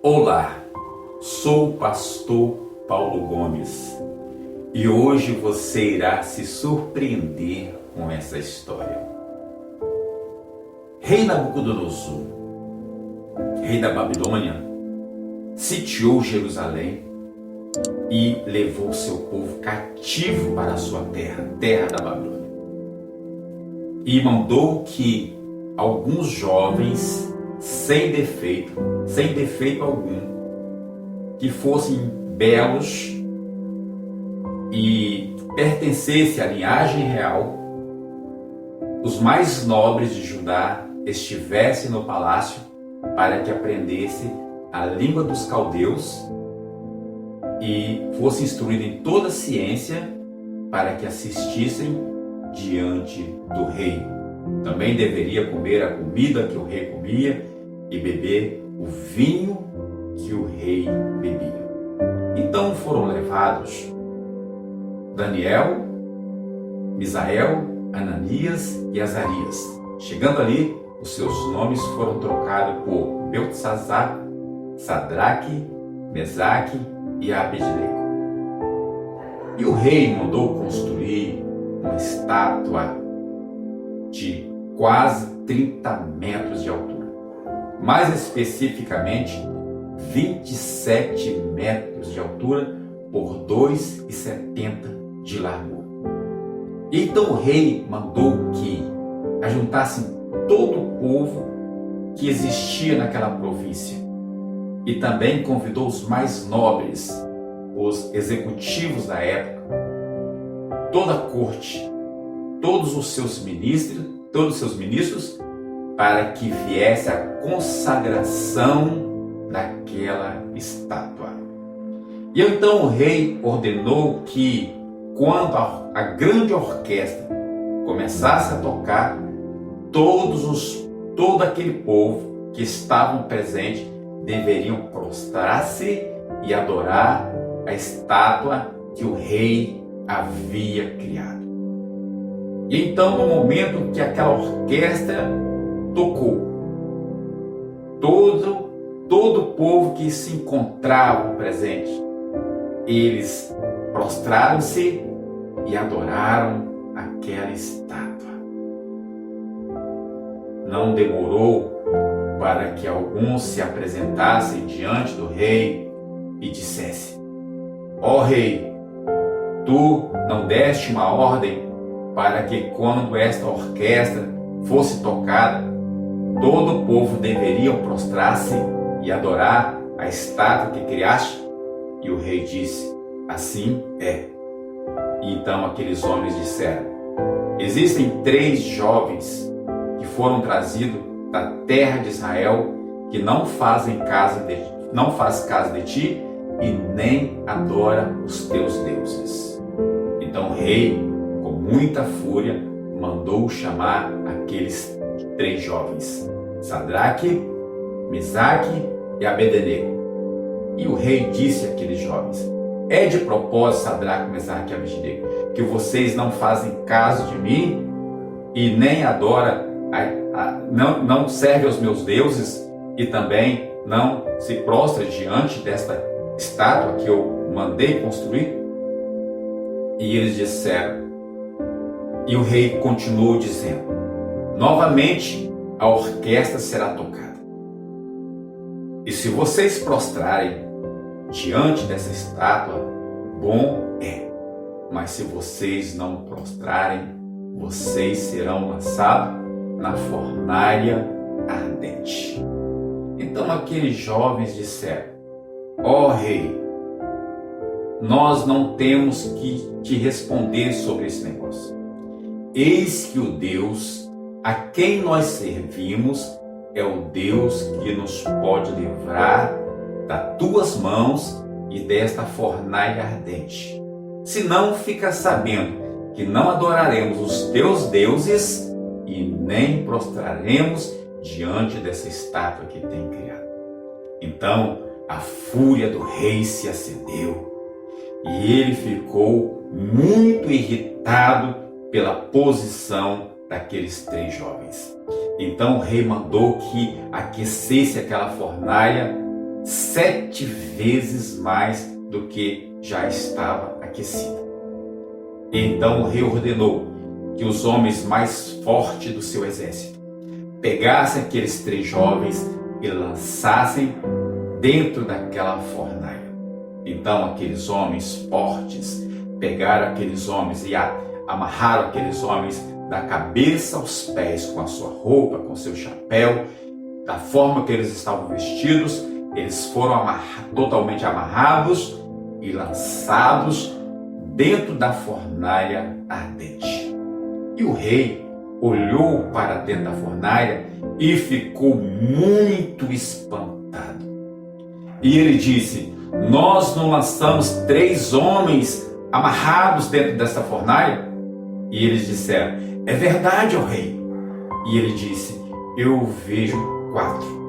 Olá, sou o pastor Paulo Gomes e hoje você irá se surpreender com essa história. Rei Nabucodonosor, rei da Babilônia, sitiou Jerusalém e levou seu povo cativo para a sua terra, terra da Babilônia. E mandou que alguns jovens sem defeito algum, que fossem belos e pertencessem à linhagem real, os mais nobres de Judá estivessem no palácio para que aprendessem a língua dos caldeus e fossem instruídos em toda a ciência para que assistissem diante do rei. Também deveria comer a comida que o rei comia e beber o vinho que o rei bebia. Então foram levados Daniel, Misael, Ananias e Azarias. Chegando ali, os seus nomes foram trocados por Beltesazar, Sadraque, Mesaque e Abednego. E o rei mandou construir uma estátua de quase 30 metros de altura, mais especificamente 27 metros de altura por 2,70 de largura. Então o rei mandou que ajuntassem todo o povo que existia naquela província e também convidou os mais nobres, os executivos da época, toda a corte, todos os seus ministros, para que viesse a consagração daquela estátua. E então o rei ordenou que, quando a grande orquestra começasse a tocar, todo aquele povo que estavam presentes deveriam prostrar-se e adorar a estátua que o rei havia criado. E então, no momento que aquela orquestra tocou, todo o povo que se encontrava presente, eles prostraram-se e adoraram aquela estátua. Não demorou para que alguns se apresentassem diante do rei e dissessem: ó rei, tu não deste uma ordem para que, quando esta orquestra fosse tocada, todo o povo deveria prostrar-se e adorar a estátua que criaste? E o rei disse: assim é. E então aqueles homens disseram: existem 3 jovens que foram trazidos da terra de Israel que não faz casa de ti e nem adora os teus deuses. Então o rei, com muita fúria, mandou chamar aqueles 3 jovens, Sadraque, Mesaque e Abednego. E o rei disse àqueles jovens: é de propósito, Sadraque, Mesaque e Abednego, que vocês não fazem caso de mim e nem adoram, não servem aos meus deuses e também não se prostram diante desta estátua que eu mandei construir? E eles disseram, e o rei continuou dizendo: novamente a orquestra será tocada. E se vocês prostrarem diante dessa estátua, bom é. Mas se vocês não prostrarem, vocês serão lançados na fornalha ardente. Então aqueles jovens disseram: ó rei, nós não temos que te responder sobre esse negócio. Eis que o Deus a quem nós servimos é o Deus que nos pode livrar das tuas mãos e desta fornalha ardente. Senão, fica sabendo que não adoraremos os teus deuses e nem prostraremos diante dessa estátua que tem criado. Então a fúria do rei se acendeu e ele ficou muito irritado pela posição daqueles 3 jovens. Então o rei mandou que aquecesse aquela fornalha 7 vezes mais do que já estava aquecida. Então o rei ordenou que os homens mais fortes do seu exército pegassem aqueles 3 jovens e lançassem dentro daquela fornalha. Então aqueles homens fortes pegaram aqueles homens e amarraram aqueles homens da cabeça aos pés com a sua roupa, com seu chapéu, da forma que eles estavam vestidos. Eles foram totalmente amarrados e lançados dentro da fornalha ardente. E o rei olhou para dentro da fornalha e ficou muito espantado. E ele disse: nós não lançamos 3 homens amarrados dentro dessa fornalha? E eles disseram: é verdade, ó rei. E ele disse: eu vejo 4.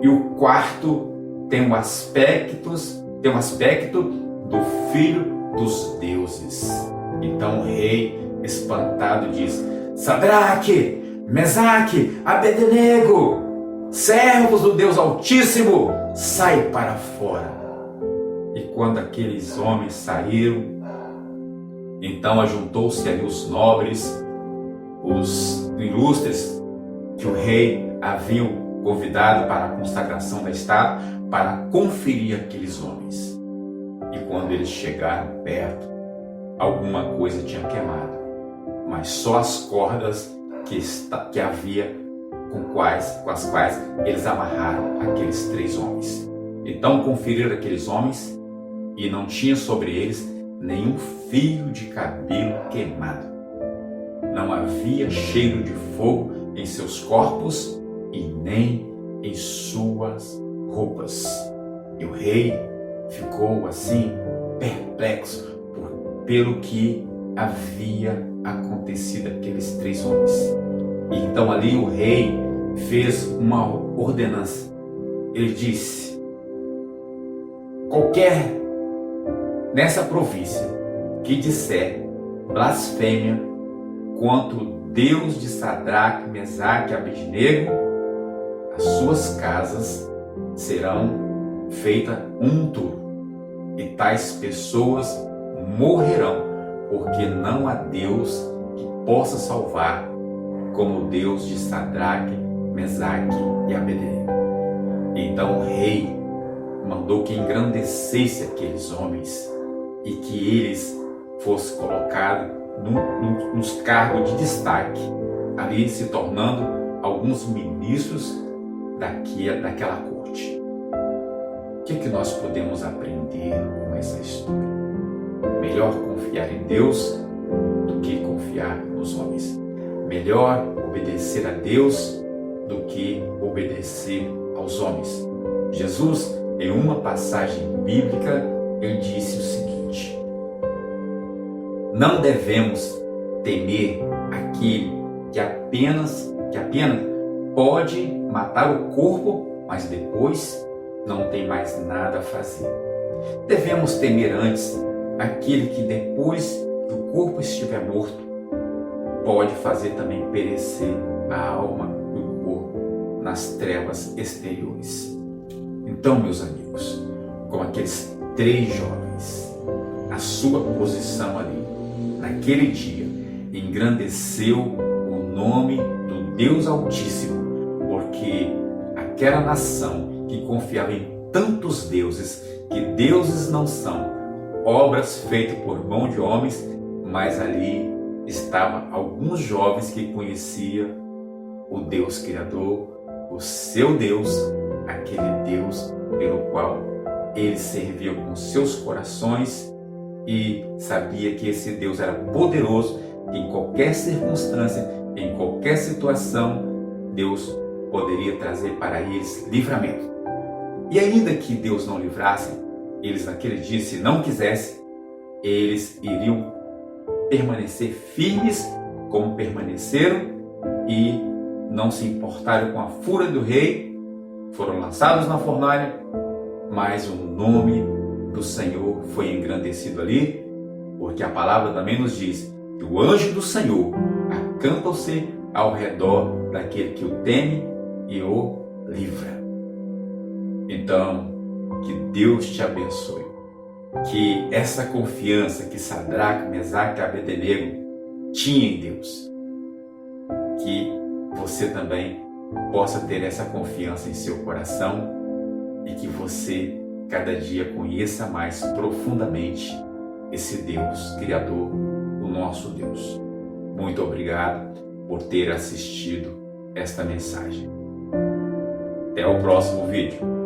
E o quarto tem um aspecto do filho dos deuses. Então o rei, espantado, diz: Sadraque, Mesaque, Abednego, servos do Deus Altíssimo, sai para fora. E quando aqueles homens saíram, então ajuntou-se ali os nobres, os ilustres que o rei havia convidado para a consagração da estátua, para conferir aqueles homens. E quando eles chegaram perto, alguma coisa tinha queimado, mas só as cordas que havia com as quais eles amarraram aqueles 3 homens. Então conferiram aqueles homens e não tinha sobre eles nenhum fio de cabelo queimado. Não havia cheiro de fogo em seus corpos e nem em suas roupas. E o rei ficou assim perplexo pelo que havia acontecido àqueles 3 homens. E então ali o rei fez uma ordenança. Ele disse: qualquer nessa província que disser blasfêmia contra o Deus de Sadraque, Mesaque e Abednego, as suas casas serão feitas monturo, e tais pessoas morrerão, porque não há Deus que possa salvar como o Deus de Sadraque, Mesaque e Abednego. Então o rei mandou que engrandecesse aqueles homens e que eles fossem colocados nos cargos de destaque, ali se tornando alguns ministros daquela corte. O que nós podemos aprender com essa história? Melhor confiar em Deus do que confiar nos homens. Melhor obedecer a Deus do que obedecer aos homens. Jesus, em uma passagem bíblica, ele disse o seguinte: não devemos temer aquele que apenas pode matar o corpo, mas depois não tem mais nada a fazer. Devemos temer antes aquele que depois que o corpo estiver morto, pode fazer também perecer a alma e o corpo nas trevas exteriores. Então, meus amigos, como aqueles 3 jovens, a sua posição ali, naquele dia, engrandeceu o nome do Deus Altíssimo, porque aquela nação que confiava em tantos deuses, que deuses não são obras feitas por mão de homens, mas ali estavam alguns jovens que conheciam o Deus Criador, o seu Deus, aquele Deus pelo qual eles serviam com seus corações, e sabia que esse Deus era poderoso, que em qualquer circunstância, em qualquer situação, Deus poderia trazer para eles livramento. E ainda que Deus não livrasse eles naquele dia, se não quisesse, eles iriam permanecer firmes como permaneceram e não se importaram com a fúria do rei. Foram lançados na fornalha, mas o nome do Senhor foi engrandecido ali, porque a palavra também nos diz que o anjo do Senhor acampa-se ao redor daquele que o teme e o livra. Então, que Deus te abençoe. Que essa confiança que Sadraque, Mesaque e Abednego tinham em Deus, que você também possa ter essa confiança em seu coração e que você cada dia conheça mais profundamente esse Deus Criador, o nosso Deus. Muito obrigado por ter assistido esta mensagem. Até o próximo vídeo.